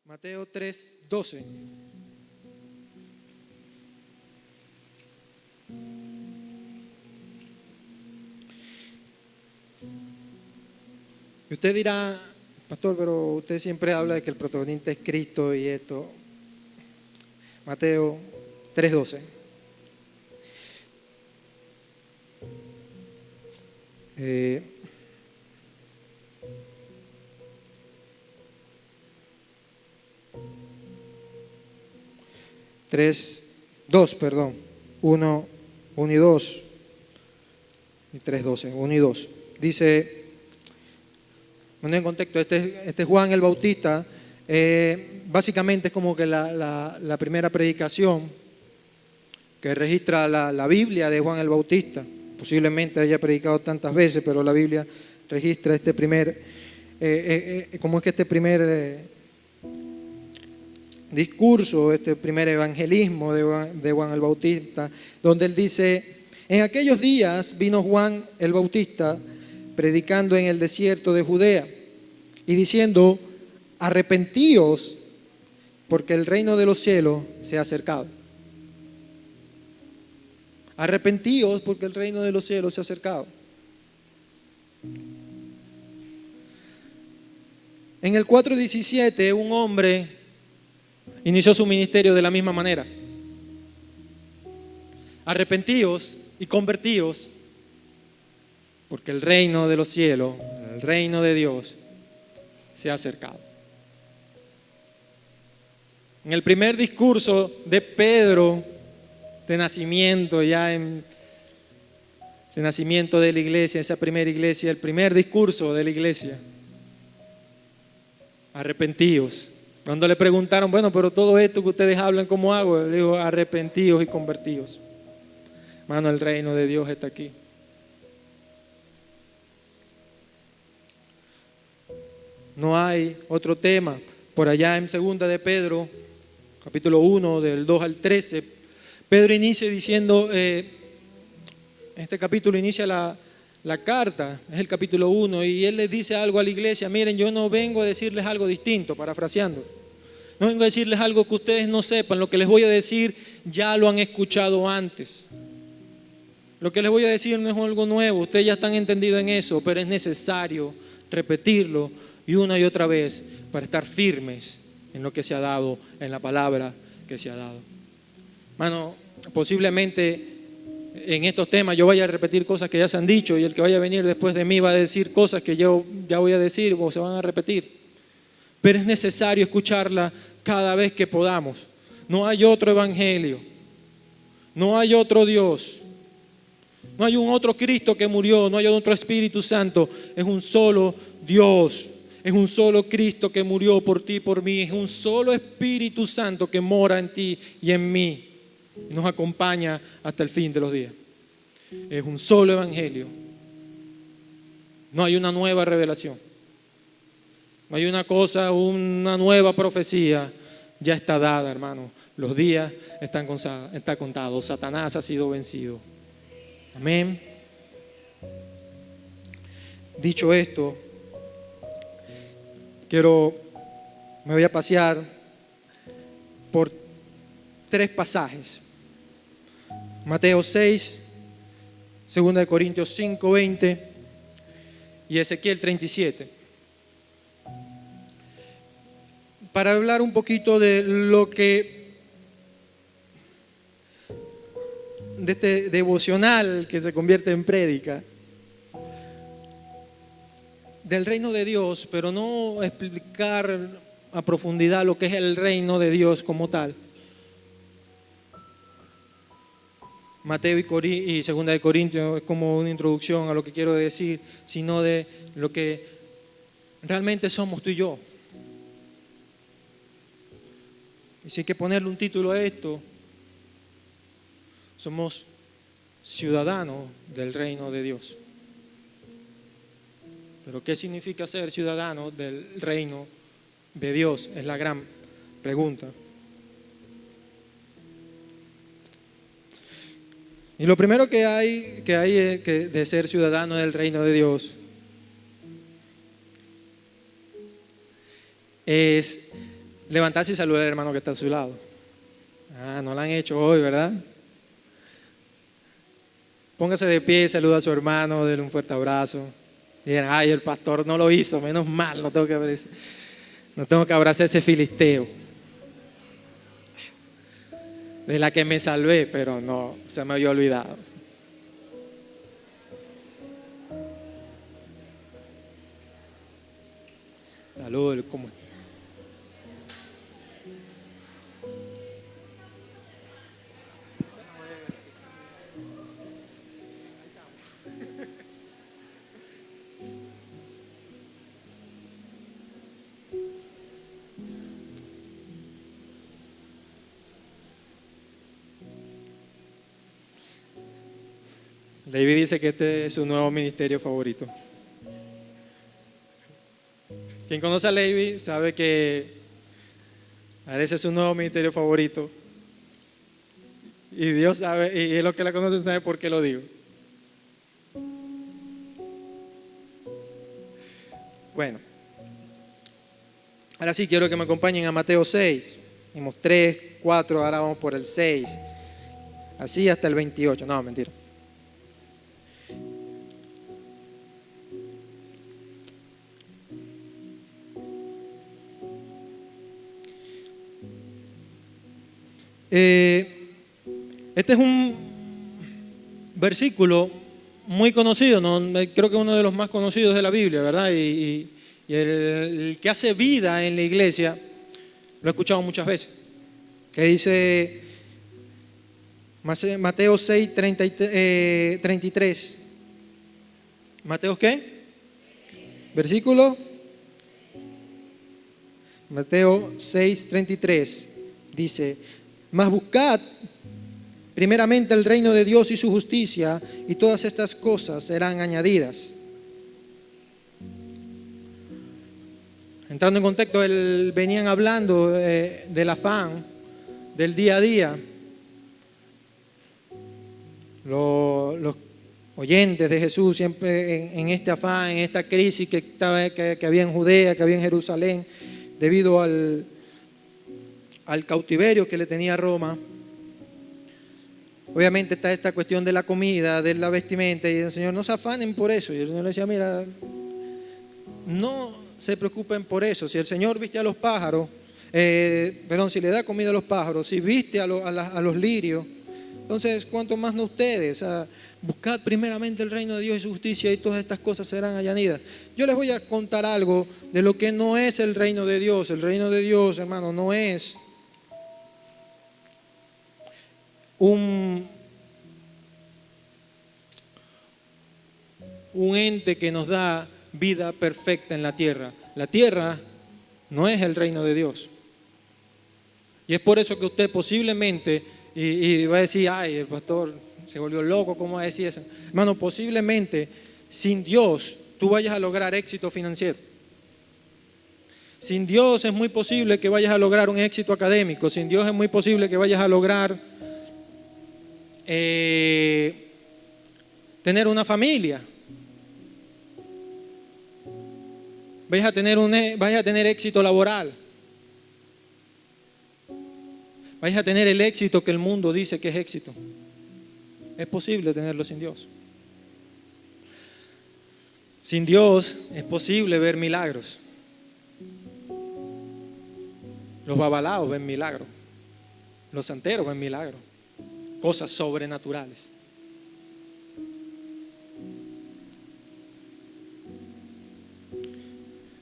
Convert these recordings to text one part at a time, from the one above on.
Mateo 3:12. Y usted dirá, pastor, pero usted siempre habla de que el protagonista es Cristo y esto. Mateo 3:12. Dos, perdón. 1 y 2. Y 3:12. 1 y 2. Dice, bueno, en contexto, este es Juan el Bautista. Básicamente es como que la primera predicación que registra la Biblia de Juan el Bautista. Posiblemente haya predicado tantas veces, pero la Biblia registra este primer, discurso, este primer evangelismo de Juan el Bautista, donde él dice: en aquellos días vino Juan el Bautista predicando en el desierto de Judea y diciendo: arrepentíos, porque el reino de los cielos se ha acercado. Arrepentíos, porque el reino de los cielos se ha acercado. En el 4:17, un hombre inició su ministerio de la misma manera: arrepentíos y convertíos, porque el reino de los cielos, el reino de Dios, se ha acercado. En el primer discurso de Pedro, de nacimiento, ese nacimiento de la iglesia, esa primera iglesia, el primer discurso de la iglesia: arrepentíos. Cuando le preguntaron, bueno, pero todo esto que ustedes hablan, ¿cómo hago? Le digo: arrepentíos y convertíos. Hermano, el reino de Dios está aquí. No hay otro tema. Por allá en 2 de Pedro, capítulo 1, del 2 al 13, Pedro inicia diciendo, este capítulo inicia la carta, es el capítulo 1, y él les dice algo a la iglesia: miren, yo no vengo a decirles algo distinto, parafraseando. No vengo a decirles algo que ustedes no sepan. Lo que les voy a decir ya lo han escuchado antes. Lo que les voy a decir no es algo nuevo, ustedes ya están entendidos en eso, pero es necesario repetirlo y una y otra vez para estar firmes en lo que se ha dado, en la palabra que se ha dado. Hermano, posiblemente en estos temas yo vaya a repetir cosas que ya se han dicho, y el que vaya a venir después de mí va a decir cosas que yo ya voy a decir o se van a repetir. Pero es necesario escucharla cada vez que podamos. No hay otro evangelio, no hay otro Dios, no hay un otro Cristo que murió, no hay otro Espíritu Santo. Es un solo Dios, es un solo Cristo que murió por ti y por mí, es un solo Espíritu Santo que mora en ti y en mí y nos acompaña hasta el fin de los días. Es un solo evangelio. No hay una nueva revelación, no hay una nueva profecía. Ya está dada, hermano. Los días están contados. Satanás ha sido vencido. Amén. Dicho esto, me voy a pasear por 3 pasajes. Mateo 6, 2 Corintios 5, 20 y Ezequiel 37. Para hablar un poquito de este devocional que se convierte en prédica del reino de Dios, pero no explicar a profundidad lo que es el reino de Dios como tal. Mateo y 2 de Corintios es como una introducción a lo que quiero decir, sino de lo que realmente somos tú y yo. Y si hay que ponerle un título a esto, somos ciudadanos del reino de Dios. Pero ¿qué significa ser ciudadano del reino de Dios? Es la gran pregunta. Y lo primero que hay de ser ciudadano del reino de Dios es levantarse y saludar al hermano que está a su lado. Ah, no lo han hecho hoy, ¿verdad? Póngase de pie y saluda a su hermano, déle un fuerte abrazo. Digan, ay, el pastor no lo hizo, menos mal, no tengo que abrazar ese filisteo. De la que me salvé, pero no, se me había olvidado. Salud, ¿cómo está? David dice que este es su nuevo ministerio favorito. Quien conoce a Levi sabe que a ese es su nuevo ministerio favorito. Y Dios sabe, y es lo que la conoce, sabe por qué lo digo. Bueno, ahora sí quiero que me acompañen a Mateo 6. Vimos 3, 4, ahora vamos por el 6. Así hasta el 28. No, mentira. Este es un versículo muy conocido, ¿no? Creo que es uno de los más conocidos de la Biblia, ¿verdad? Y el que hace vida en la iglesia lo he escuchado muchas veces. Que dice Mateo 6, 33. ¿Mateo qué? Versículo. Mateo 6, 33. Dice, mas buscad primeramente el reino de Dios y su justicia, y todas estas cosas serán añadidas. Entrando en contexto, venían hablando del afán del día a día. Los oyentes de Jesús siempre en este afán, en esta crisis que había en Judea, que había en Jerusalén, debido al cautiverio que le tenía Roma. Obviamente está esta cuestión de la comida, de la vestimenta, y el Señor, no se afanen por eso. Y el Señor le decía, mira, no se preocupen por eso. Si el Señor viste a los pájaros, si le da comida a los pájaros, si viste a los lirios, entonces cuánto más no ustedes. Buscad primeramente el reino de Dios y su justicia, y todas estas cosas serán añadidas. Yo les voy a contar algo de lo que no es el reino de Dios. El reino de Dios, hermano, no es un ente que nos da vida perfecta en la tierra. La tierra no es el reino de Dios. Y es por eso que usted posiblemente, y va a decir, ay, el pastor se volvió loco, ¿cómo va a decir eso? Hermano, posiblemente sin Dios tú vayas a lograr éxito financiero. Sin Dios es muy posible que vayas a lograr un éxito académico. Sin Dios es muy posible que vayas a lograr tener una familia. Vayas a tener éxito laboral. Vayas a tener el éxito que el mundo dice que es éxito. Es posible tenerlo sin Dios. Sin Dios es posible ver milagros. Los babalaos ven milagros. Los santeros ven milagros. Cosas sobrenaturales.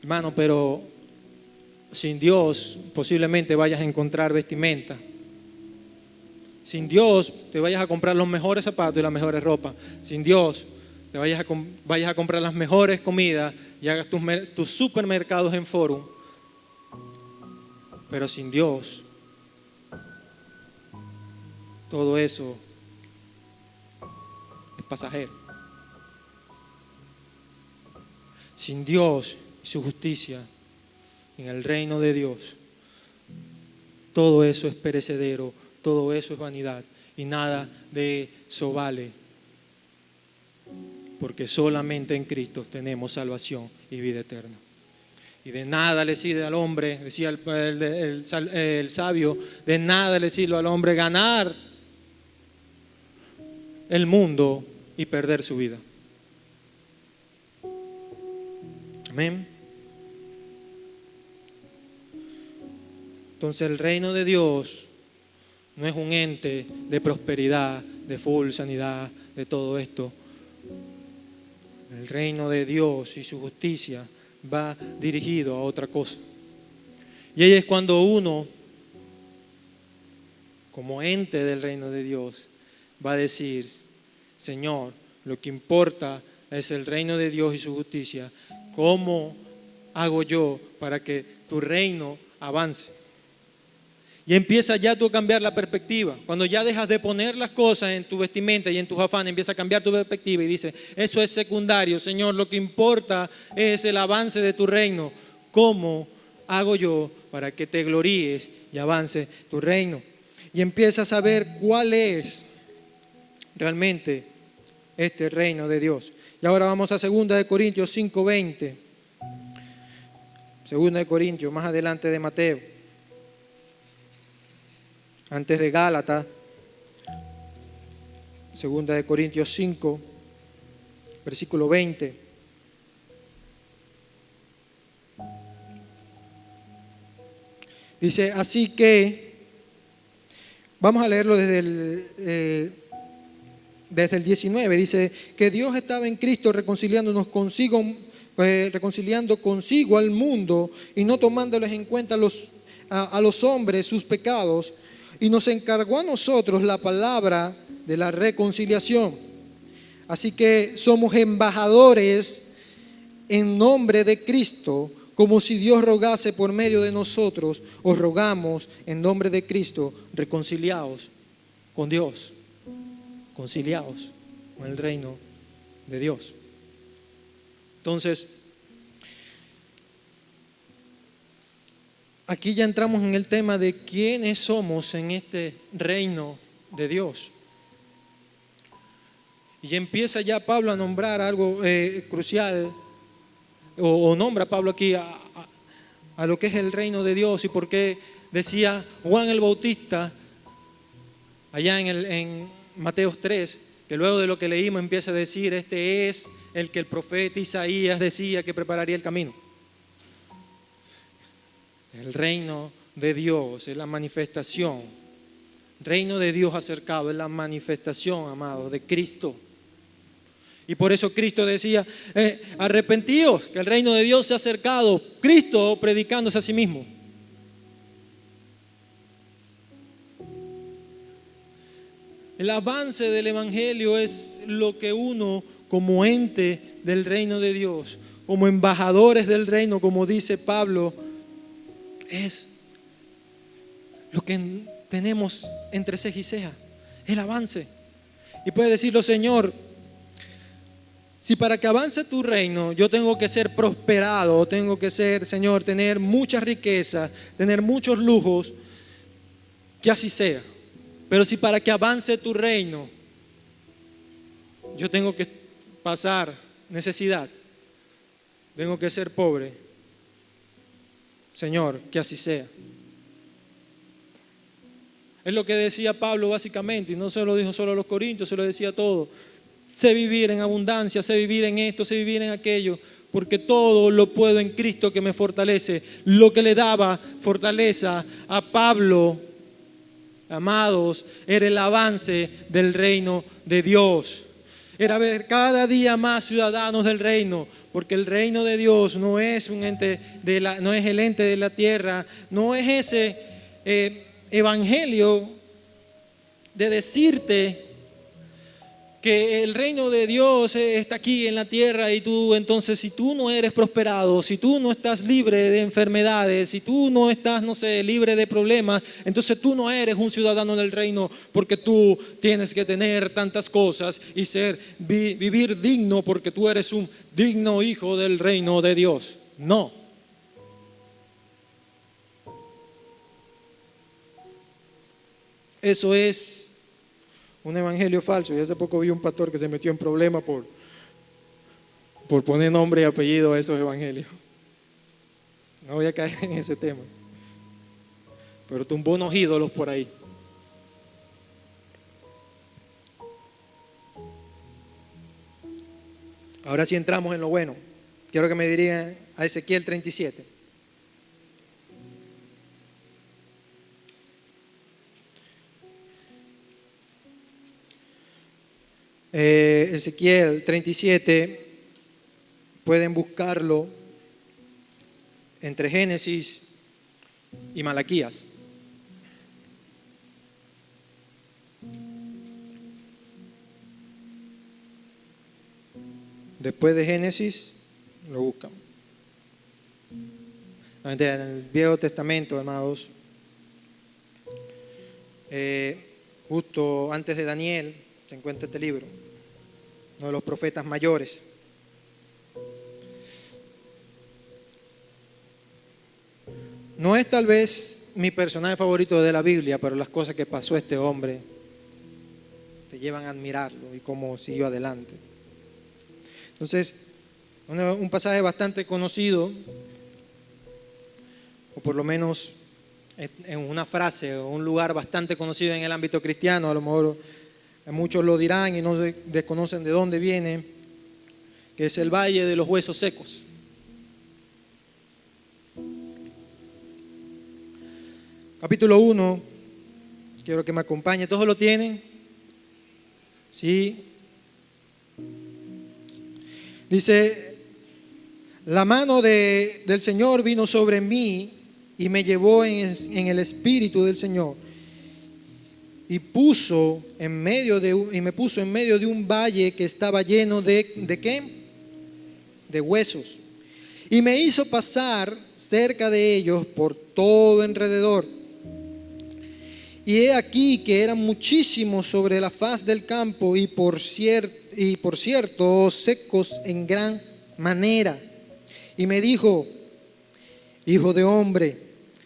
Hermano, pero sin Dios posiblemente vayas a encontrar vestimenta. Sin Dios te vayas a comprar los mejores zapatos y las mejores ropas. Sin Dios te vayas a comprar las mejores comidas y hagas tus supermercados en Forum. Pero sin Dios, todo eso es pasajero. Sin Dios y su justicia en el reino de Dios, todo eso es perecedero, todo eso es vanidad y nada de eso vale. Porque solamente en Cristo tenemos salvación y vida eterna. Y de nada le sirve al hombre, decía el sabio, de nada le sirve al hombre ganar el mundo y perder su vida. Amén. Entonces el reino de Dios no es un ente de prosperidad, de full sanidad, de todo esto. El reino de Dios y su justicia va dirigido a otra cosa. Y ahí es cuando uno, como ente del reino de Dios, va a decir: Señor, lo que importa es el reino de Dios y su justicia. ¿Cómo hago yo para que tu reino avance? Y empieza ya tú a cambiar la perspectiva. Cuando ya dejas de poner las cosas en tu vestimenta y en tus afanes, empieza a cambiar tu perspectiva y dice: eso es secundario, Señor, lo que importa es el avance de tu reino. ¿Cómo hago yo para que te gloríes y avance tu reino? Y empiezas a ver cuál es realmente este reino de Dios. Y ahora vamos a 2 Corintios 5:20. 2 Corintios, más adelante de Mateo. Antes de Gálatas, 2 Corintios 5, versículo 20. Dice, así que, vamos a leerlo desde el 19, dice que Dios estaba en Cristo reconciliando consigo al mundo y no tomándoles en cuenta a los hombres sus pecados, y nos encargó a nosotros la palabra de la reconciliación. Así que somos embajadores en nombre de Cristo, como si Dios rogase por medio de nosotros. Os rogamos en nombre de Cristo, reconciliaos con Dios, conciliaos con el reino de Dios. Entonces, aquí ya entramos en el tema de quiénes somos en este reino de Dios. Y empieza ya Pablo a nombrar algo crucial, o nombra Pablo aquí a lo que es el reino de Dios, y por qué decía Juan el Bautista allá en Mateo 3, que luego de lo que leímos empieza a decir: este es el que el profeta Isaías decía que prepararía el camino. El reino de Dios es la manifestación. Reino de Dios acercado es la manifestación, amados, de Cristo. Y por eso Cristo decía: arrepentíos, que el reino de Dios se ha acercado. Cristo predicándose a sí mismo. El avance del Evangelio es lo que uno, como ente del reino de Dios, como embajadores del reino, como dice Pablo, es lo que tenemos entre ceja y ceja, el avance. Y puede decirlo: Señor, si para que avance tu reino yo tengo que ser prosperado, tengo que ser, Señor, tener mucha riqueza, tener muchos lujos, que así sea. Pero si para que avance tu reino yo tengo que pasar necesidad, tengo que ser pobre, Señor, que así sea. Es lo que decía Pablo básicamente, y no se lo dijo solo a los corintios, se lo decía a todos. Sé vivir en abundancia, sé vivir en esto, sé vivir en aquello, porque todo lo puedo en Cristo que me fortalece. Lo que le daba fortaleza a Pablo, amados, era el avance del reino de Dios. Era ver cada día más ciudadanos del reino, porque el reino de Dios no es un ente no es el ente de la tierra, no es ese evangelio de decirte que el reino de Dios está aquí en la tierra, y tú entonces, si tú no eres prosperado, si tú no estás libre de enfermedades, si tú no estás, no sé, libre de problemas, entonces tú no eres un ciudadano del reino, porque tú tienes que tener tantas cosas y vivir digno, porque tú eres un digno hijo del reino de Dios. No. Eso es un evangelio falso. Y hace poco vi un pastor que se metió en problemas por poner nombre y apellido a esos evangelios. No voy a caer en ese tema. Pero tumbó unos ídolos por ahí. Ahora sí entramos en lo bueno. Quiero que me dirijan a Ezequiel 37. Ezequiel 37, pueden buscarlo entre Génesis y Malaquías. Después de Génesis, lo buscan. En el Viejo Testamento, amados, justo antes de Daniel, se encuentra este libro, uno de los profetas mayores. No es tal vez mi personaje favorito de la Biblia, pero las cosas que pasó este hombre te llevan a admirarlo y cómo siguió adelante. Entonces, un pasaje bastante conocido, o por lo menos en una frase o un lugar bastante conocido en el ámbito cristiano, a lo mejor muchos lo dirán y no desconocen de dónde viene, que es el Valle de los Huesos Secos. Capítulo 1, quiero que me acompañe. ¿Todos lo tienen? Sí. Dice, la mano del Señor vino sobre mí y me llevó en el espíritu del Señor y me puso en medio de un valle que estaba lleno ¿de qué? De huesos. Y me hizo pasar cerca de ellos por todo alrededor. Y he aquí que eran muchísimos sobre la faz del campo y por cierto secos en gran manera. Y me dijo, hijo de hombre,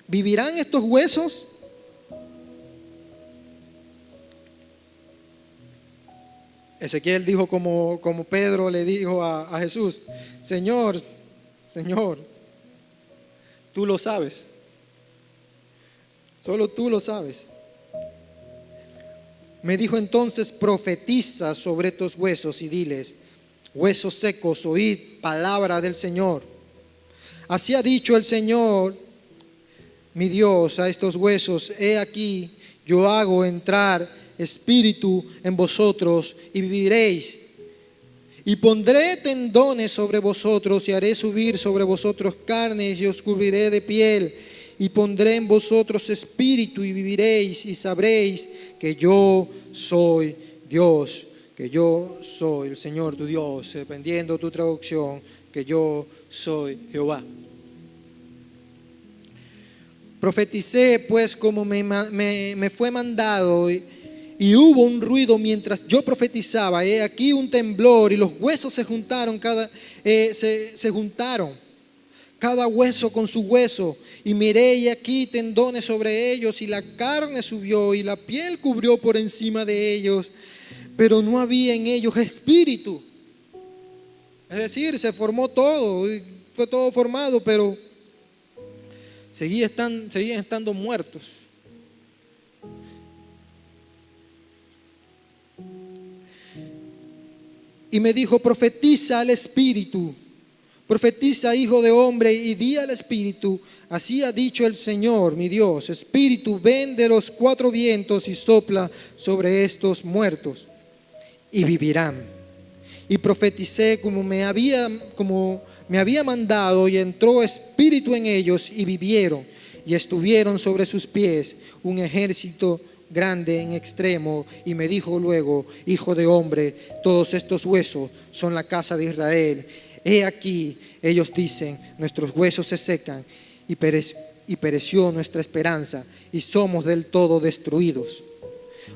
¿vivirán estos huesos? Ezequiel dijo como Pedro le dijo a Jesús, Señor, tú lo sabes. Solo tú lo sabes. Me dijo entonces, profetiza sobre estos huesos y diles, huesos secos, oíd palabra del Señor. Así ha dicho el Señor, mi Dios, a estos huesos, he aquí, yo hago entrar espíritu en vosotros y viviréis. Y pondré tendones sobre vosotros y haré subir sobre vosotros carnes y os cubriré de piel. Y pondré en vosotros espíritu y viviréis y sabréis que yo soy Dios, que yo soy el Señor tu Dios, dependiendo tu traducción, que yo soy Jehová. Profeticé pues como me fue mandado y hubo un ruido mientras yo profetizaba. He aquí un temblor y los huesos se juntaron, cada hueso con su hueso. Y miré y aquí tendones sobre ellos y la carne subió y la piel cubrió por encima de ellos, pero no había en ellos espíritu. Es decir, se formó todo, fue todo formado, pero seguían estando muertos. Y me dijo, profetiza al espíritu, profetiza, hijo de hombre, y di al espíritu, así ha dicho el Señor, mi Dios, espíritu, ven de los cuatro vientos y sopla sobre estos muertos y vivirán. Y profeticé como me había mandado, y entró espíritu en ellos y vivieron, y estuvieron sobre sus pies un ejército grande en extremo. Y me dijo luego, hijo de hombre, todos estos huesos son la casa de Israel. He aquí, ellos dicen, nuestros huesos se secan y pereció nuestra esperanza y somos del todo destruidos.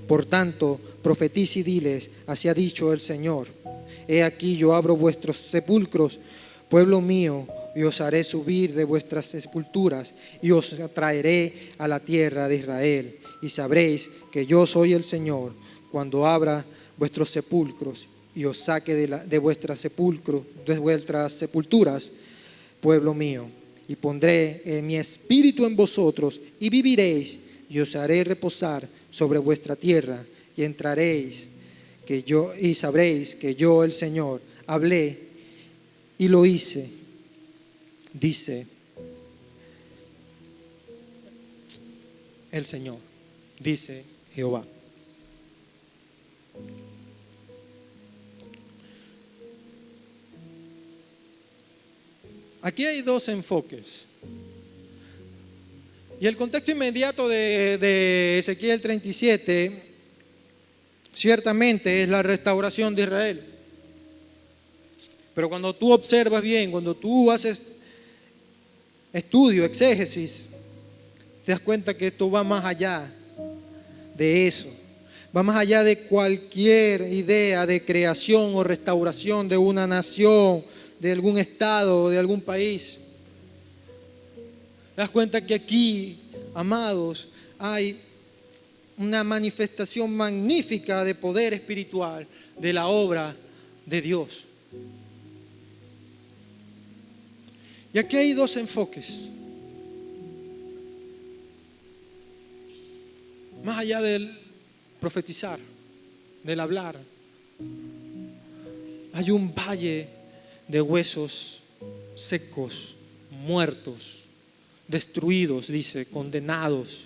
Por tanto, profetiza y diles, así ha dicho el Señor. He aquí yo abro vuestros sepulcros, pueblo mío, y os haré subir de vuestras sepulturas y os traeré a la tierra de Israel. Y sabréis que yo soy el Señor cuando abra vuestros sepulcros y os saque de vuestras sepulturas, pueblo mío. y pondré mi espíritu en vosotros y viviréis y os haré reposar sobre vuestra tierra y entraréis y sabréis que yo el Señor hablé y lo hice, dice el Señor, dice Jehová. Aquí hay dos enfoques. Y el contexto inmediato de Ezequiel 37, ciertamente es la restauración de Israel. Pero cuando tú observas bien, cuando tú haces estudio, exégesis, te das cuenta que esto va más allá de eso. Va más allá de cualquier idea de creación o restauración de una nación, de algún estado o de algún país. Te das cuenta que aquí, amados, hay una manifestación magnífica de poder espiritual de la obra de Dios. Y aquí hay dos enfoques. Más allá del profetizar, del hablar, hay un valle de huesos secos, muertos, destruidos, dice, condenados.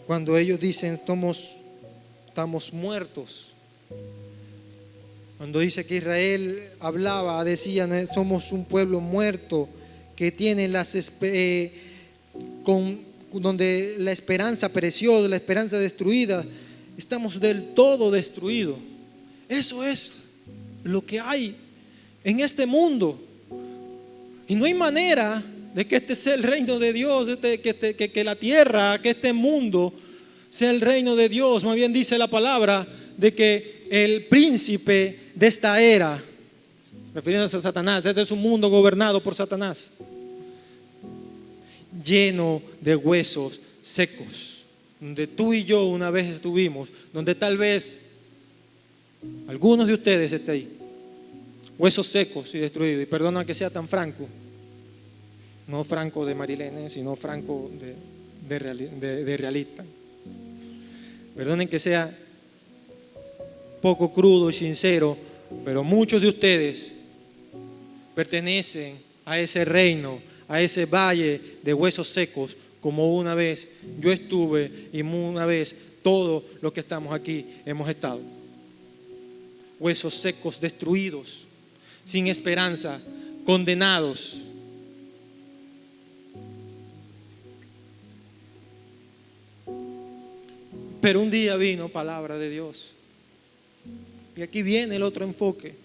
Cuando ellos dicen estamos muertos, cuando dice que Israel hablaba, decía, somos un pueblo muerto que tiene donde la esperanza pereció, la esperanza destruida, estamos del todo destruidos. Eso es lo que hay en este mundo. Y no hay manera de que este sea el reino de Dios, que la tierra, que este mundo sea el reino de Dios. Más bien dice la palabra de que el príncipe de esta era, refiriéndose a Satanás, este es un mundo gobernado por Satanás, lleno de huesos secos, donde tú y yo una vez estuvimos, donde tal vez algunos de ustedes estén ahí, huesos secos y destruidos. Y perdona que sea tan franco, no franco de Marilene, sino franco de realista. Perdonen que sea poco crudo y sincero, pero muchos de ustedes pertenecen a ese reino, a ese valle de huesos secos, como una vez yo estuve y una vez todos los que estamos aquí hemos estado. Huesos secos, destruidos, sin esperanza, condenados. Pero un día vino palabra de Dios. Y aquí viene el otro enfoque.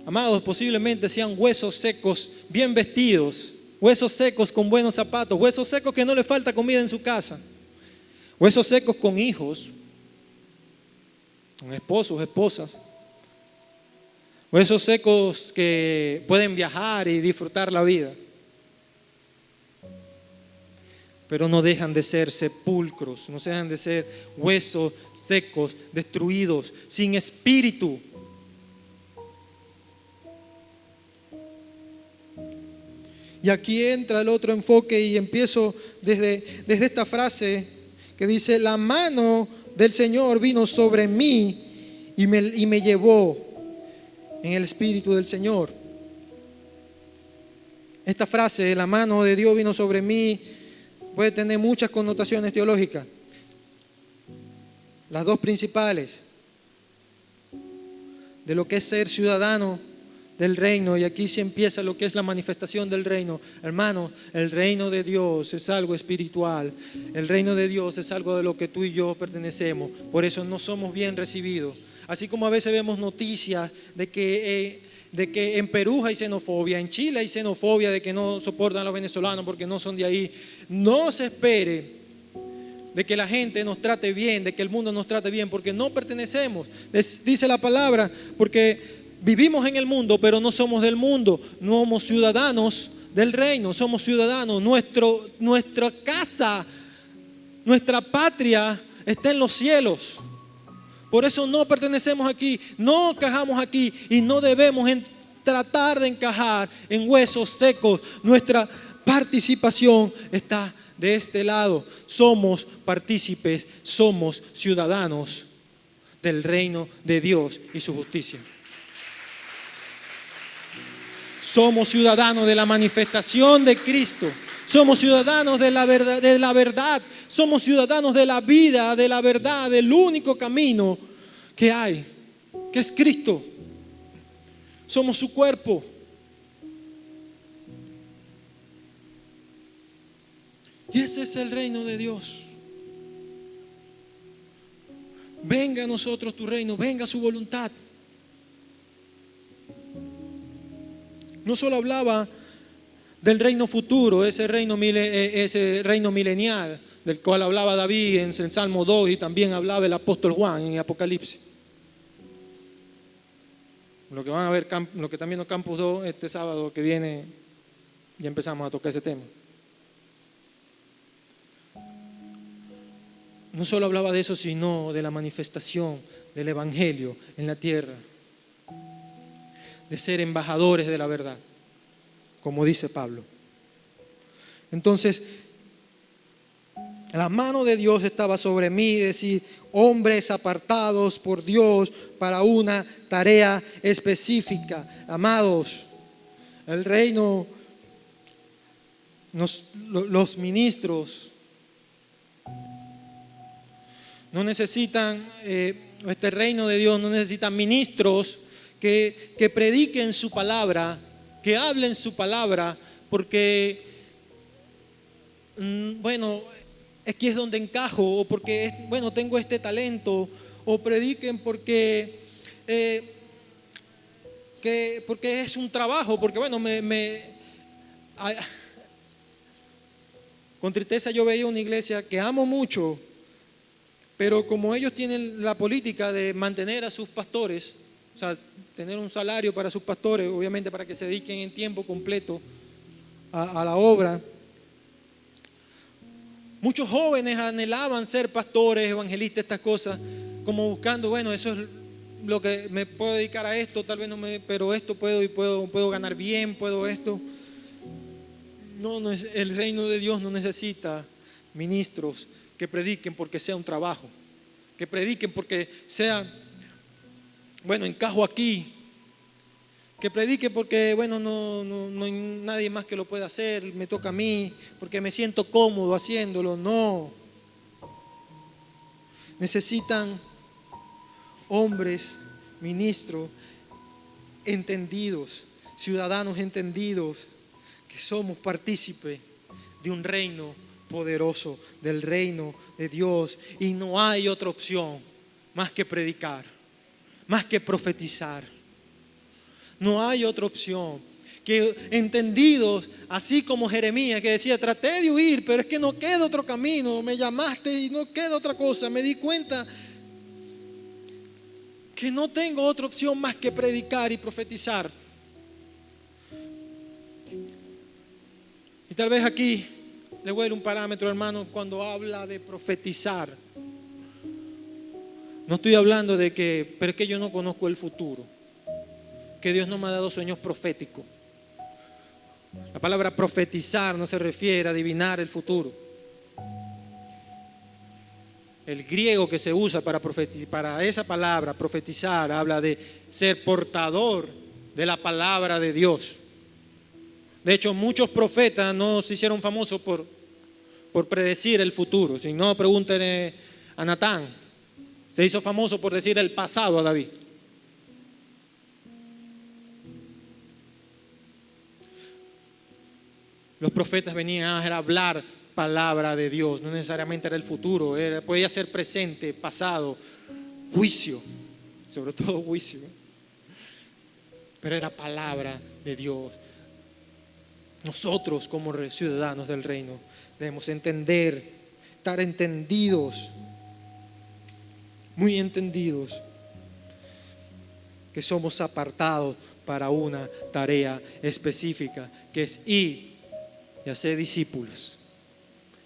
Amados, posiblemente sean huesos secos, bien vestidos, huesos secos con buenos zapatos, huesos secos que no le falta comida en su casa, huesos secos con hijos, con esposos, esposas, huesos secos que pueden viajar y disfrutar la vida, pero no dejan de ser sepulcros, no dejan de ser huesos secos, destruidos, sin espíritu. Y aquí entra el otro enfoque y empiezo desde esta frase que dice: la mano del Señor vino sobre mí y me llevó en el espíritu del Señor. Esta frase, la mano de Dios vino sobre mí, puede tener muchas connotaciones teológicas. Las dos principales, de lo que es ser ciudadano del reino, y aquí sí empieza lo que es la manifestación del reino. Hermanos, el reino de Dios es algo espiritual. El reino de Dios es algo de lo que tú y yo pertenecemos. Por eso no somos bien recibidos. Así como a veces vemos noticias de que en Perú hay xenofobia, en Chile hay xenofobia, de que no soportan a los venezolanos porque no son de ahí. No se espere de que la gente nos trate bien, de que el mundo nos trate bien, porque no pertenecemos. Dice la palabra, porque vivimos en el mundo, pero no somos del mundo. No somos ciudadanos del reino, somos ciudadanos. Nuestra casa, nuestra patria está en los cielos. Por eso no pertenecemos aquí, no encajamos aquí y no debemos tratar de encajar en huesos secos. Nuestra participación está de este lado. Somos partícipes, somos ciudadanos del reino de Dios y su justicia. Somos ciudadanos de la manifestación de Cristo. Somos ciudadanos de la verdad. Somos ciudadanos de la vida, de la verdad, del único camino que hay, que es Cristo. Somos su cuerpo. Y ese es el reino de Dios. Venga a nosotros tu reino, venga su voluntad. No solo hablaba del reino futuro, ese reino milenial, del cual hablaba David en el Salmo 2 y también hablaba el apóstol Juan en Apocalipsis. Lo que van a ver, lo que están viendo Campus 2 este sábado que viene, ya empezamos a tocar ese tema. No solo hablaba de eso, sino de la manifestación del Evangelio en la tierra, de ser embajadores de la verdad, como dice Pablo. Entonces, la mano de Dios estaba sobre mí, decir, hombres apartados por Dios para una tarea específica. Amados, el reino, los ministros no necesitan, este reino de Dios no necesita ministros que prediquen su palabra, que hablen su palabra, porque, bueno, aquí es donde encajo, o porque, bueno, tengo este talento, o prediquen porque es un trabajo, porque, bueno, con tristeza yo veía una iglesia que amo mucho, pero como ellos tienen la política de mantener a sus pastores, o sea, tener un salario para sus pastores, obviamente para que se dediquen en tiempo completo a la obra. Muchos jóvenes anhelaban ser pastores, evangelistas, estas cosas, como buscando, bueno, eso es lo que me puedo dedicar a esto, tal vez no me, pero esto puedo y puedo ganar bien, puedo esto. No, el reino de Dios no necesita ministros que prediquen porque sea un trabajo, que prediquen porque sea, bueno, encajo aquí, que predique porque, bueno, no hay nadie más que lo pueda hacer, me toca a mí, porque me siento cómodo haciéndolo. No. Necesitan hombres, ministros, entendidos, ciudadanos entendidos, que somos partícipes de un reino poderoso, del reino de Dios. Y no hay otra opción más que predicar, más que profetizar. No hay otra opción. Que entendidos, así como Jeremías, que decía, traté de huir, pero es que no queda otro camino, me llamaste y no queda otra cosa. Me di cuenta que no tengo otra opción más que predicar y profetizar. Y tal vez aquí le voy a dar un parámetro, hermano, cuando habla de profetizar. No estoy hablando de que, pero es que yo no conozco el futuro, que Dios no me ha dado sueños proféticos. La palabra profetizar no se refiere a adivinar el futuro. El griego que se usa para esa palabra, profetizar, habla de ser portador de la palabra de Dios. De hecho, muchos profetas no se hicieron famosos por predecir el futuro. Si no, pregúntenle a Natán. Se hizo famoso por decir el pasado a David. Los profetas venían a hablar palabra de Dios, no necesariamente era el futuro, podía ser presente, pasado, juicio, sobre todo juicio, pero era palabra de Dios. Nosotros como ciudadanos del reino debemos entender, estar entendidos, muy entendidos, que somos apartados para una tarea específica, que es ir y hacer discípulos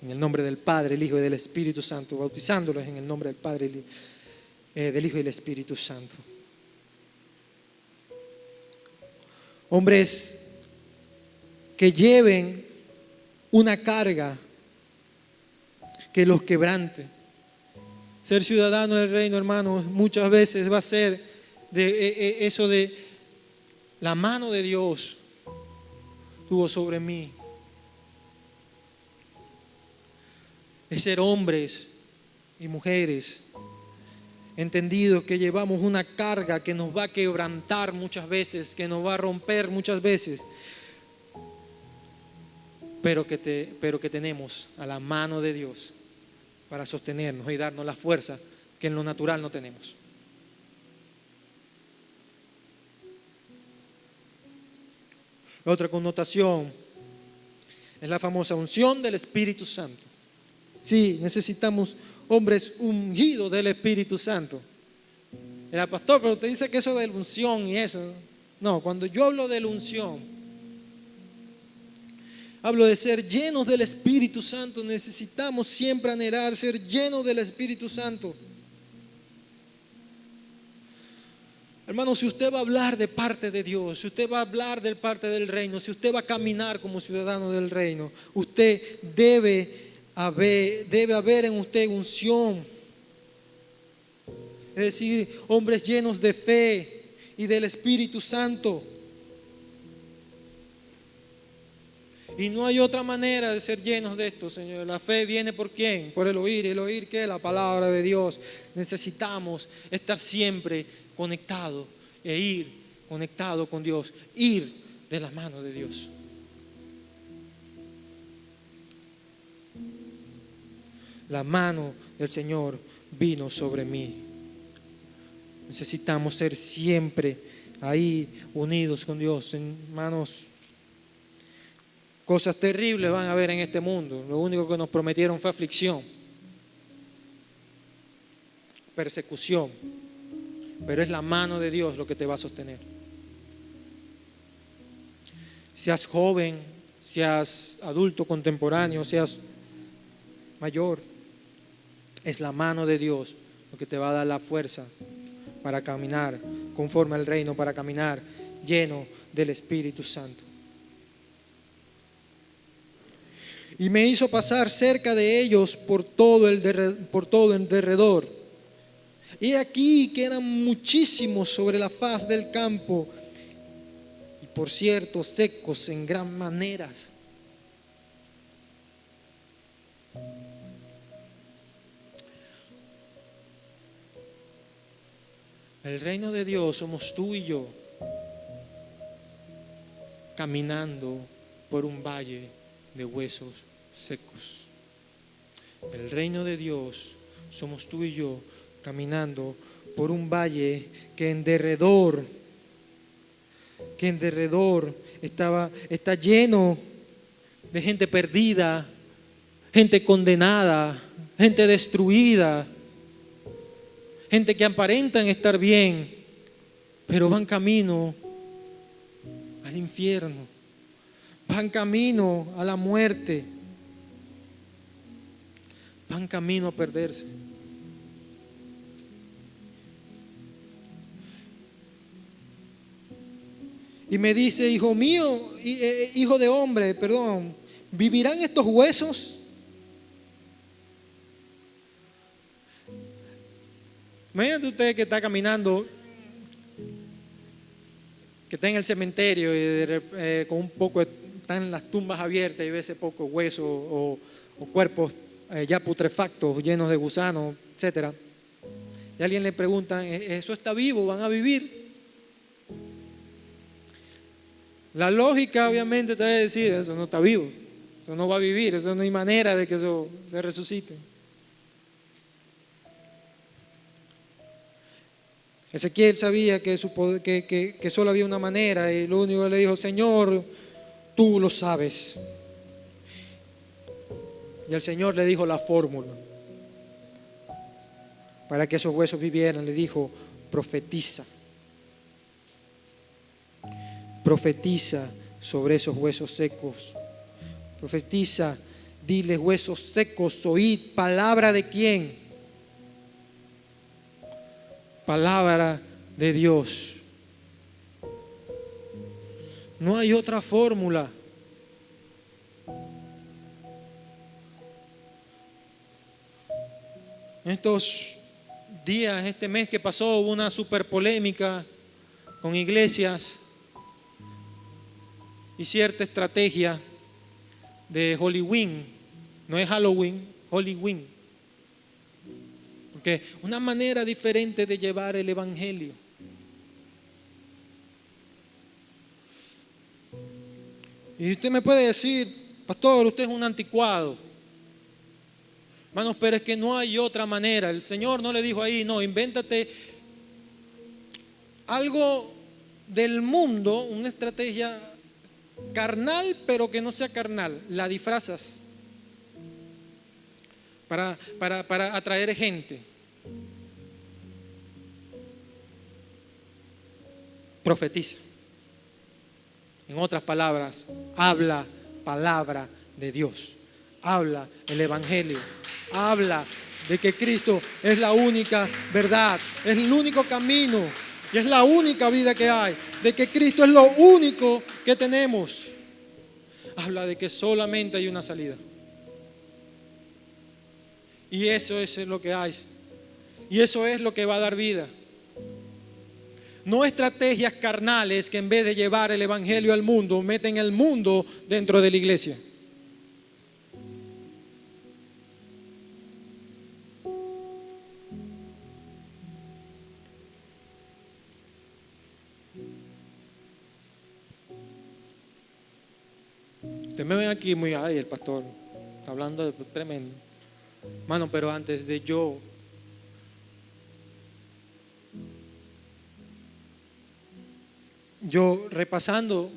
en el nombre del Padre, el Hijo y del Espíritu Santo, bautizándolos en el nombre del Padre del Hijo y del Espíritu Santo. Hombres que lleven una carga que los quebrante. Ser ciudadano del reino, hermanos, muchas veces va a ser de eso de la mano de Dios estuvo sobre mí. Es ser hombres y mujeres entendidos que llevamos una carga que nos va a quebrantar muchas veces, que nos va a romper muchas veces, pero que tenemos a la mano de Dios para sostenernos y darnos la fuerza que en lo natural no tenemos. La otra connotación es la famosa unción del Espíritu Santo. Sí, necesitamos hombres ungidos del Espíritu Santo. Era pastor, pero usted dice que eso de la unción y eso. No, cuando yo hablo de la unción, hablo de ser llenos del Espíritu Santo. Necesitamos siempre anhelar ser llenos del Espíritu Santo. Hermano, si usted va a hablar de parte de Dios, si usted va a hablar de parte del reino, si usted va a caminar como ciudadano del reino, usted debe haber en usted unción. Es decir, hombres llenos de fe y del Espíritu Santo. Y no hay otra manera de ser llenos de esto, Señor. La fe viene ¿por quién? Por el oír. ¿Y el oír qué? La palabra de Dios. Necesitamos estar siempre conectados e ir conectado con Dios. Ir de la mano de Dios. La mano del Señor vino sobre mí. Necesitamos ser siempre ahí unidos con Dios, hermanos. Cosas terribles van a haber en este mundo. Lo único que nos prometieron fue aflicción, persecución. Pero es la mano de Dios lo que te va a sostener. Seas joven, seas adulto contemporáneo, seas mayor, es la mano de Dios lo que te va a dar la fuerza para caminar conforme al reino, para caminar lleno del Espíritu Santo. Y me hizo pasar cerca de ellos por todo el derredor. Y aquí que eran muchísimos sobre la faz del campo, y por cierto secos en gran maneras. El reino de Dios somos tú y yo, caminando por un valle de huesos secos. El reino de Dios somos tú y yo, caminando por un valle que en derredor está lleno de gente perdida, gente condenada, gente destruida, gente que aparentan estar bien, pero van camino al infierno, van camino a la muerte, van camino a perderse. Y me dice, hijo mío, hijo de hombre, perdón, ¿vivirán estos huesos? Imagínate usted que está caminando, que está en el cementerio y con un poco, están las tumbas abiertas y ve ese poco hueso o cuerpos ya putrefactos, llenos de gusanos, etc. Y alguien le pregunta, ¿eso está vivo? ¿Van a vivir? La lógica obviamente te va a decir, eso no está vivo, eso no va a vivir, eso no hay manera de que eso se resucite. Ezequiel sabía que solo había una manera y lo único que le dijo, Señor, tú lo sabes. Y el Señor le dijo la fórmula para que esos huesos vivieran. Le dijo, profetiza. Profetiza sobre esos huesos secos. Profetiza, dile huesos secos, oíd palabra de quién. palabra de Dios. No hay otra fórmula. Estos días, este mes que pasó, hubo una super polémica con iglesias y cierta estrategia de Halloween. No es Halloween, Halloween. Porque una manera diferente de llevar el evangelio. Y usted me puede decir, pastor, usted es un anticuado. Hermanos, pero es que no hay otra manera. El Señor no le dijo ahí, no, invéntate algo del mundo, una estrategia carnal, pero que no sea carnal. La disfrazas para atraer gente. Profetiza. En otras palabras, habla palabra de Dios. Habla el evangelio. Habla de que Cristo es la única verdad, es el único camino y es la única vida que hay. De que Cristo es lo único que tenemos. Habla de que solamente hay una salida. Y eso es lo que hay. Y eso es lo que va a dar vida. No estrategias carnales que en vez de llevar el evangelio al mundo, meten el mundo dentro de la iglesia. Usted me ven aquí muy, ay, el pastor está hablando de tremendo. Mano, pero antes de yo repasando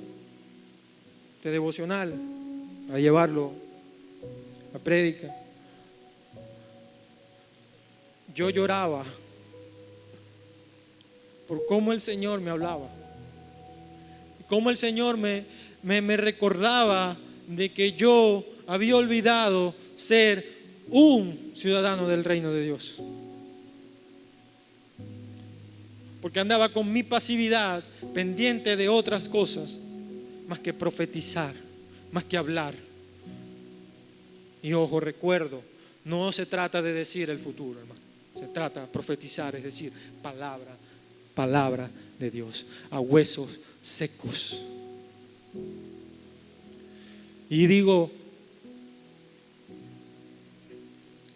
de devocional a llevarlo a prédica, yo lloraba por cómo el Señor me hablaba, cómo el Señor me recordaba de que yo había olvidado ser un ciudadano del reino de Dios. Porque andaba con mi pasividad pendiente de otras cosas, más que profetizar, más que hablar. Y ojo, recuerdo, no se trata de decir el futuro, hermano. Se trata de profetizar, es decir, palabra de Dios, a huesos secos. Y digo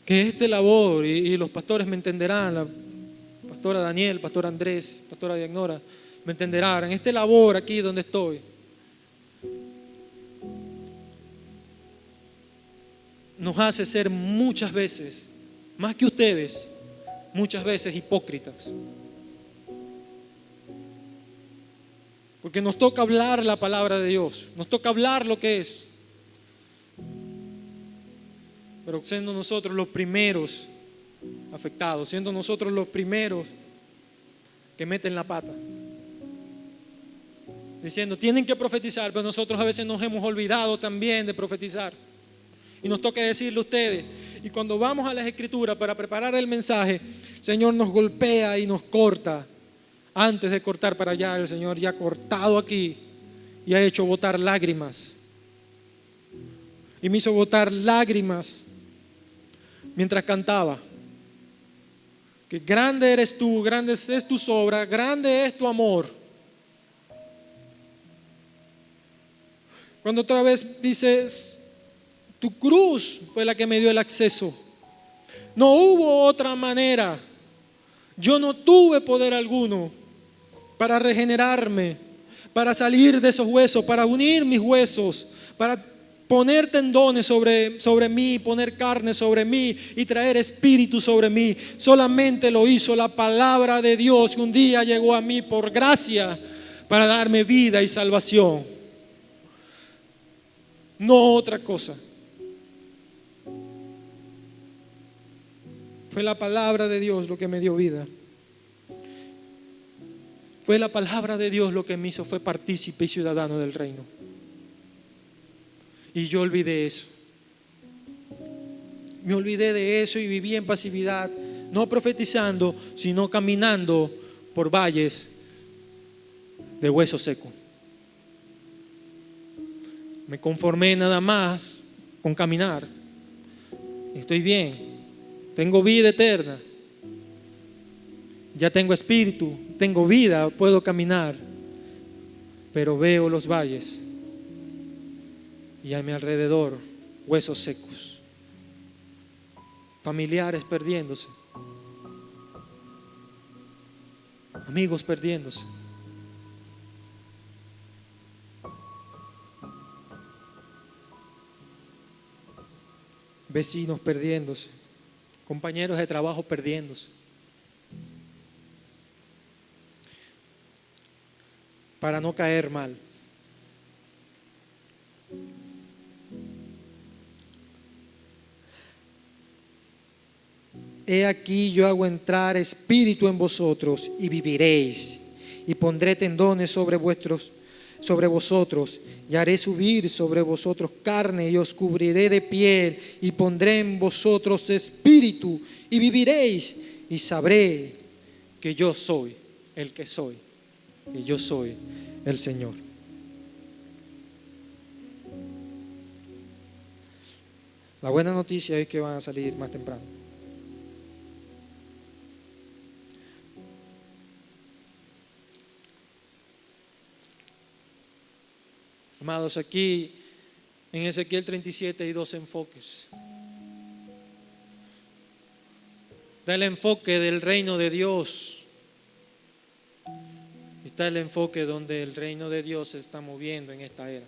que esta labor, y los pastores me entenderán, la pastora Daniel, pastor Andrés, pastora Diagnora, me entenderán, en esta labor aquí donde estoy, nos hace ser muchas veces, más que ustedes, muchas veces hipócritas. Porque nos toca hablar la palabra de Dios, nos toca hablar lo que es. Pero siendo nosotros los primeros afectados, siendo nosotros los primeros que meten la pata, diciendo tienen que profetizar, pero nosotros a veces nos hemos olvidado también de profetizar y nos toca decirle a ustedes. Y cuando vamos a las escrituras para preparar el mensaje, el Señor nos golpea y nos corta. Antes de cortar para allá, el Señor ya ha cortado aquí y ha hecho botar lágrimas, y me hizo botar lágrimas mientras cantaba que grande eres tú, grande es tu obra, grande es tu amor. Cuando otra vez dices, tu cruz fue la que me dio el acceso. No hubo otra manera. Yo no tuve poder alguno para regenerarme, para salir de esos huesos, para unir mis huesos, para poner tendones sobre mí, poner carne sobre mí y traer espíritu sobre mí. Solamente lo hizo la palabra de Dios que un día llegó a mí por gracia para darme vida y salvación. No otra cosa. Fue la palabra de Dios lo que me dio vida. Fue la palabra de Dios lo que me hizo fue partícipe y ciudadano del reino. Y yo olvidé eso. Me olvidé de eso y viví en pasividad no profetizando, sino caminando por valles de hueso seco. Me conformé nada más con caminar. Estoy bien, tengo vida eterna, ya tengo espíritu, tengo vida, puedo caminar, pero veo los valles y a mi alrededor huesos secos, familiares perdiéndose, amigos perdiéndose, vecinos perdiéndose, compañeros de trabajo perdiéndose. Para no caer mal. He aquí yo hago entrar espíritu en vosotros y viviréis, y pondré tendones sobre vosotros, y haré subir sobre vosotros carne, y os cubriré de piel, y pondré en vosotros espíritu, y viviréis, y sabré que yo soy el que soy, y yo soy el Señor. La buena noticia es que van a salir más temprano. Amados, aquí en Ezequiel 37 hay dos enfoques. Está el enfoque del reino de Dios. Está el enfoque donde el reino de Dios se está moviendo en esta era.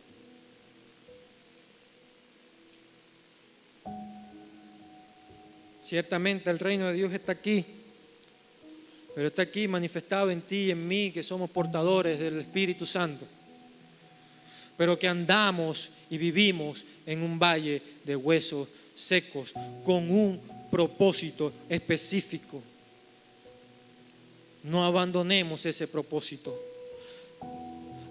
Ciertamente el reino de Dios está aquí, pero está aquí manifestado en ti y en mí, que somos portadores del Espíritu Santo, pero que andamos y vivimos en un valle de huesos secos con un propósito específico. No abandonemos ese propósito.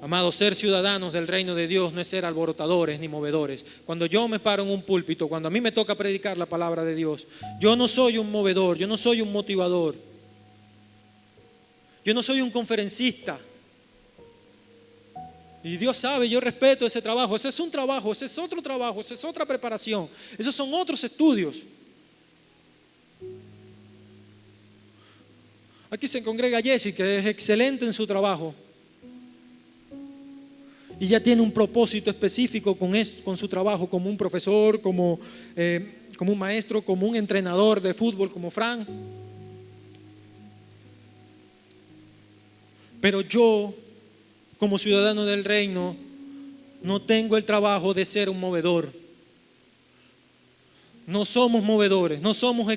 Amados, ser ciudadanos del reino de Dios no es ser alborotadores ni movedores. Cuando yo me paro en un púlpito, cuando a mí me toca predicar la palabra de Dios, yo no soy un movedor, yo no soy un motivador, yo no soy un conferencista. Y Dios sabe, yo respeto ese trabajo. Ese es un trabajo, ese es otro trabajo, esa es otra preparación, esos son otros estudios. Aquí se congrega Jessy, que es excelente en su trabajo. Y ya tiene un propósito específico con su trabajo, como un profesor, como un maestro, como un entrenador de fútbol, como Fran. Pero yo, como ciudadano del reino, no tengo el trabajo de ser un movedor. No somos movedores, no somos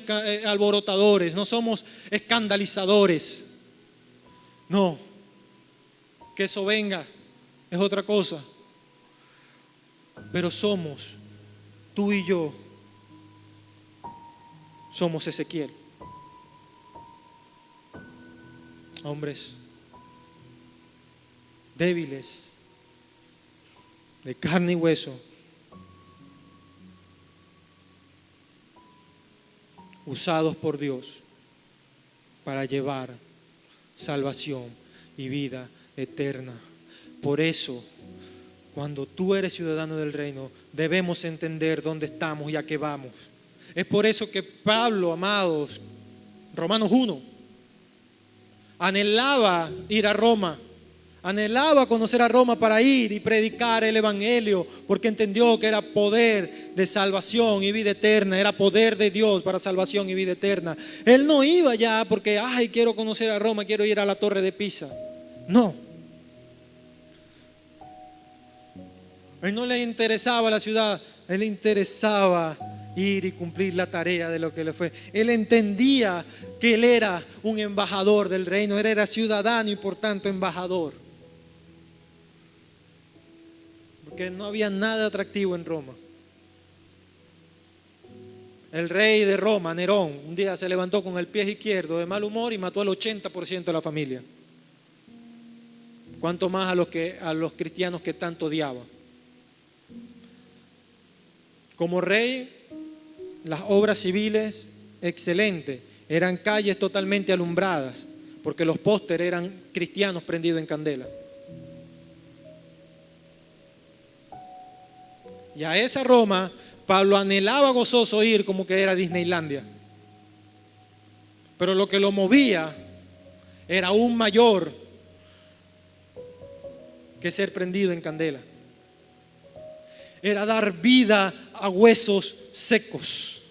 alborotadores, no somos escandalizadores. No, que eso venga es otra cosa. Pero somos, tú y yo, somos Ezequiel. Hombres débiles, de carne y hueso, usados por Dios para llevar salvación y vida eterna. Por eso, cuando tú eres ciudadano del reino, debemos entender dónde estamos y a qué vamos. Es por eso que Pablo, amados, Romanos 1, anhelaba ir a Roma. Anhelaba conocer a Roma para ir y predicar el evangelio, porque entendió que era poder de salvación y vida eterna, era poder de Dios para salvación y vida eterna. Él no iba ya porque, quiero conocer a Roma, quiero ir a la Torre de Pisa. No. A él no le interesaba la ciudad, a él le interesaba ir y cumplir la tarea de lo que le fue. Él entendía que él era un embajador del reino, él era ciudadano y por tanto embajador. Porque no había nada atractivo en Roma. El rey de Roma, Nerón, un día se levantó con el pie izquierdo de mal humor y mató al 80% de la familia. ¿Cuánto más a los cristianos que tanto odiaba? Como rey, las obras civiles, excelente. eran calles totalmente alumbradas, porque los pósteres eran cristianos prendidos en candela. Y a esa Roma, Pablo anhelaba gozoso ir como que era Disneylandia. Pero lo que lo movía era aún mayor que ser prendido en candela. Era dar vida a huesos secos.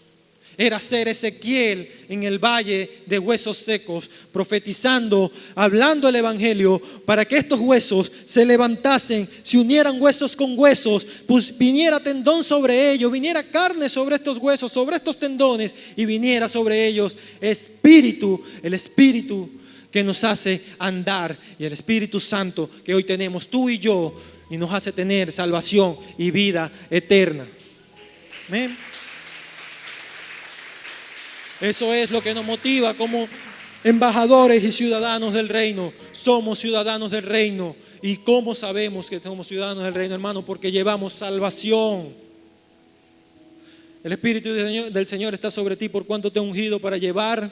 Era ser Ezequiel en el valle de huesos secos, profetizando, hablando el evangelio para que estos huesos se levantasen, se unieran huesos con huesos, pues viniera tendón sobre ellos, viniera carne sobre estos huesos, sobre estos tendones, y viniera sobre ellos espíritu, el espíritu que nos hace andar, y el Espíritu Santo que hoy tenemos tú y yo, y nos hace tener salvación y vida eterna. Amén. Eso es lo que nos motiva como embajadores y ciudadanos del reino. Somos ciudadanos del reino. ¿Y cómo sabemos que somos ciudadanos del reino, hermano? Porque llevamos salvación. El Espíritu del Señor está sobre ti, por cuanto te ha ungido para llevar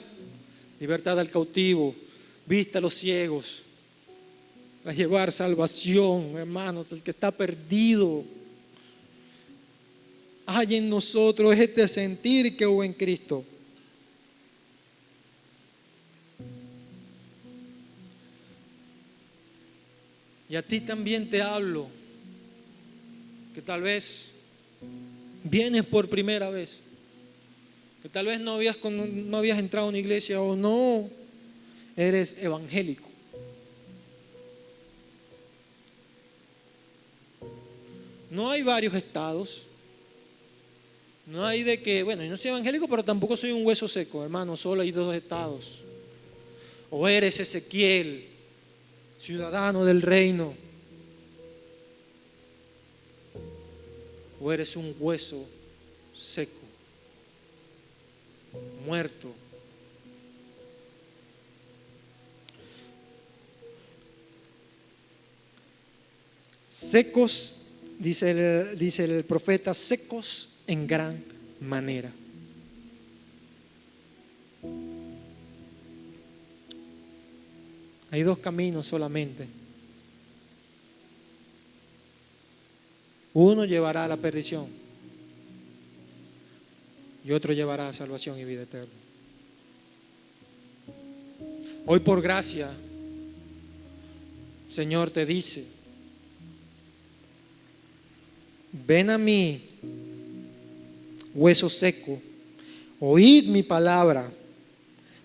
libertad al cautivo, vista a los ciegos, para llevar salvación, hermanos, el que está perdido. Hay en nosotros este sentir que hubo en Cristo. Y a ti también te hablo, que tal vez vienes por primera vez, que tal vez no habías entrado a una iglesia o no eres evangélico. No hay varios estados. No hay de que, bueno, yo no soy evangélico, pero tampoco soy un hueso seco, hermano. Solo hay dos estados. O eres Ezequiel, ciudadano del reino, o eres un hueso seco, muerto. Secos, dice el profeta, secos en gran manera. Hay dos caminos solamente. Uno llevará a la perdición y otro llevará a salvación y vida eterna. Hoy por gracia, Señor te dice: ven a mí, hueso seco, oíd mi palabra,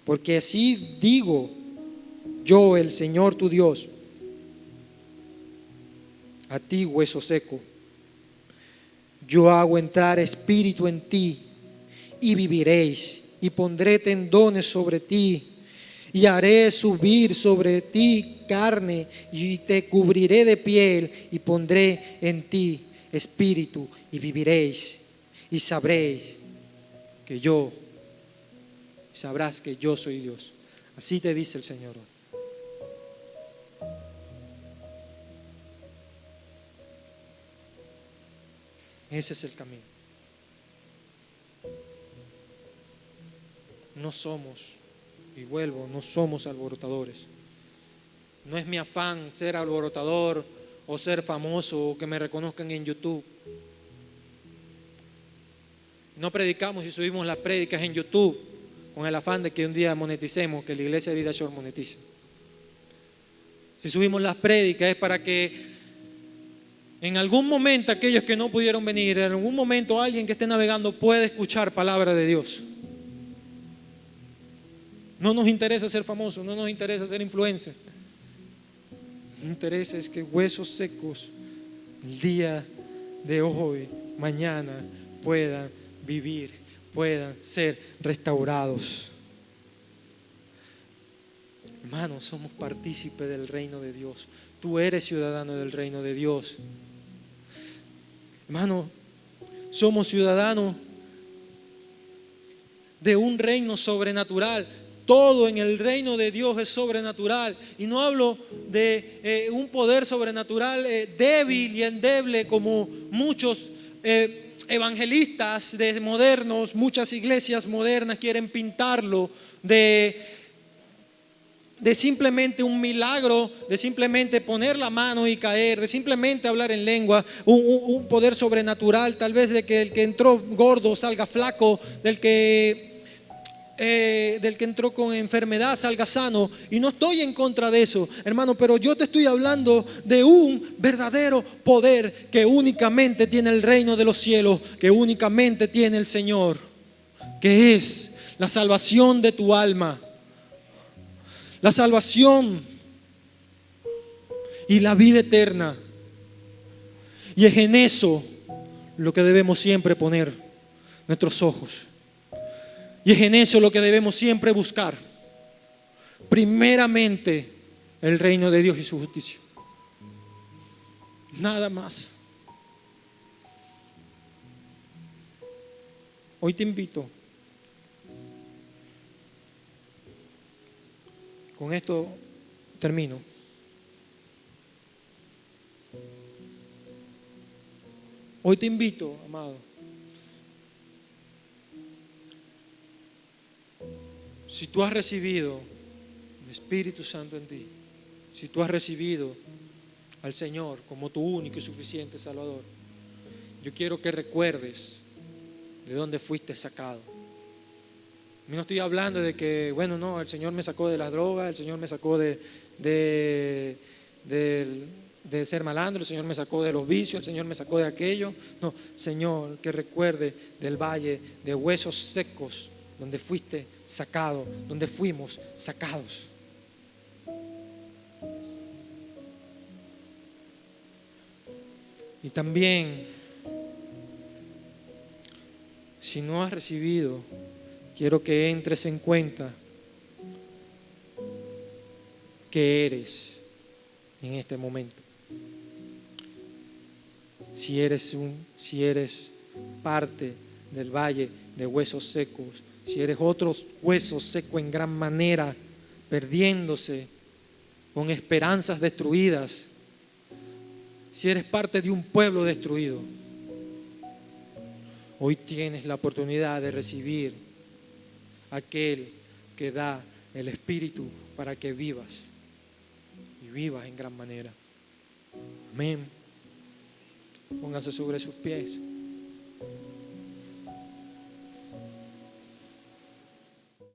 porque así digo yo, el Señor tu Dios, a ti, hueso seco, yo hago entrar espíritu en ti y viviréis, y pondré tendones sobre ti y haré subir sobre ti carne y te cubriré de piel y pondré en ti espíritu y viviréis y sabrás que yo soy Dios. Así te dice el Señor. Ese es el camino. No somos, y vuelvo, no somos alborotadores. No es mi afán ser alborotador o ser famoso o que me reconozcan en YouTube. No predicamos y subimos las prédicas en YouTube con el afán de que un día moneticemos, que la iglesia de Vida Short monetice. Si subimos las prédicas es para que en algún momento aquellos que no pudieron venir, en algún momento alguien que esté navegando pueda escuchar palabra de Dios. No nos interesa ser famosos, no nos interesa ser influencers. Nos interesa es que huesos secos el día de hoy, mañana, puedan vivir, puedan ser restaurados. Hermanos, somos partícipes del reino de Dios. Tú eres ciudadano del reino de Dios. Hermano, somos ciudadanos de un reino sobrenatural. Todo en el reino de Dios es sobrenatural. Y no hablo de un poder sobrenatural débil y endeble como muchos evangelistas de modernos, muchas iglesias modernas quieren pintarlo de simplemente un milagro, de simplemente poner la mano y caer, de simplemente hablar en lengua, un poder sobrenatural, tal vez de que el que entró gordo salga flaco, del que entró con enfermedad salga sano. Y no estoy en contra de eso, hermano, pero yo te estoy hablando de un verdadero poder que únicamente tiene el reino de los cielos, que únicamente tiene el Señor, que es la salvación de tu alma, la salvación y la vida eterna. Y es en eso lo que debemos siempre poner nuestros ojos. Y es en eso lo que debemos siempre buscar. Primeramente, el reino de Dios y su justicia. Nada más. Hoy te invito. Con esto termino. Hoy te invito, amado. Si tú has recibido el Espíritu Santo en ti, si tú has recibido al Señor como tu único y suficiente Salvador, yo quiero que recuerdes de dónde fuiste sacado. No estoy hablando de que, bueno, no, el Señor me sacó de las drogas, el Señor me sacó de ser malandro, el Señor me sacó de los vicios, el Señor me sacó de aquello. No, Señor, que recuerde del valle de huesos secos, donde fuiste sacado, donde fuimos sacados. Y también, si no has recibido, quiero que entres en cuenta que eres en este momento. Si eres parte del valle de huesos secos, si eres otro hueso seco en gran manera, perdiéndose, con esperanzas destruidas, si eres parte de un pueblo destruido, hoy tienes la oportunidad de recibir aquel que da el Espíritu para que vivas y vivas en gran manera. Amén. Póngase sobre sus pies.